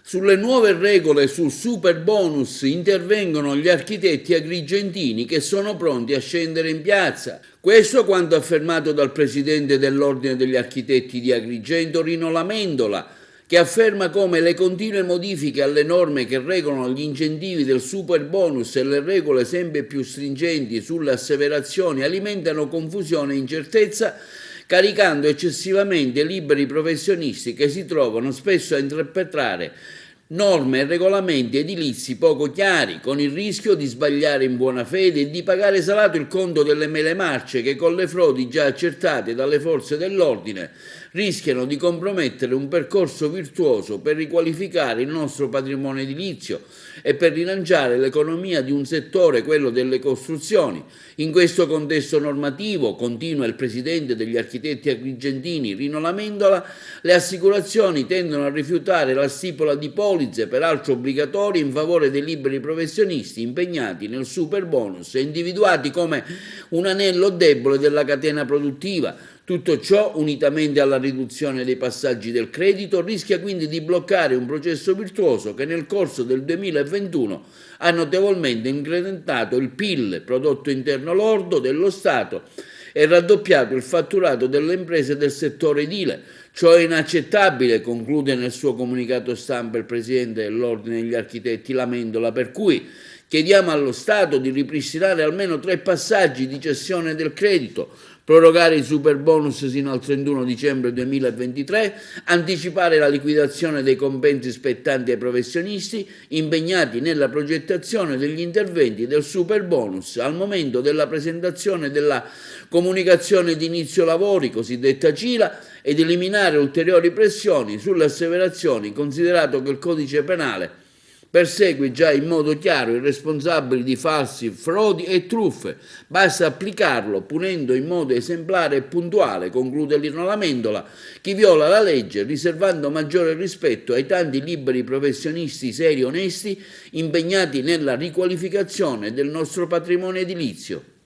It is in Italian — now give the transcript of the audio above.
Sulle nuove regole sul super bonus intervengono gli architetti agrigentini che sono pronti a scendere in piazza. Questo quanto affermato dal presidente dell'Ordine degli Architetti di Agrigento, Rino Lamendola, che afferma come le continue modifiche alle norme che regolano gli incentivi del super bonus e le regole sempre più stringenti sulle asseverazioni alimentano confusione e incertezza, caricando eccessivamente liberi professionisti che si trovano spesso a interpretare norme e regolamenti edilizi poco chiari, con il rischio di sbagliare in buona fede e di pagare salato il conto delle mele marce che con le frodi già accertate dalle forze dell'ordine rischiano di compromettere un percorso virtuoso per riqualificare il nostro patrimonio edilizio e per rilanciare l'economia di un settore, quello delle costruzioni. In questo contesto normativo, continua il presidente degli architetti agrigentini Rino Lamendola, le assicurazioni tendono a rifiutare la stipula di polizze, peraltro obbligatorie, in favore dei liberi professionisti impegnati nel super bonus e individuati come un anello debole della catena produttiva. Tutto ciò, unitamente alla riduzione dei passaggi del credito, rischia quindi di bloccare un processo virtuoso che nel corso del 2021 ha notevolmente incrementato il PIL, prodotto interno lordo, dello Stato e raddoppiato il fatturato delle imprese del settore edile. Ciò è inaccettabile, conclude nel suo comunicato stampa il presidente dell'Ordine degli Architetti Lamendola, per cui chiediamo allo Stato di ripristinare almeno 3 passaggi di cessione del credito, prorogare i super bonus sino al 31 dicembre 2023, anticipare la liquidazione dei compensi spettanti ai professionisti impegnati nella progettazione degli interventi del super bonus al momento della presentazione della comunicazione di inizio lavori, cosiddetta CILA, ed eliminare ulteriori pressioni sulle asseverazioni, considerato che il codice penale persegue già in modo chiaro i responsabili di falsi, frodi e truffe. Basta applicarlo punendo in modo esemplare e puntuale, conclude Rino Lamendola, chi viola la legge, riservando maggiore rispetto ai tanti liberi professionisti seri e onesti impegnati nella riqualificazione del nostro patrimonio edilizio.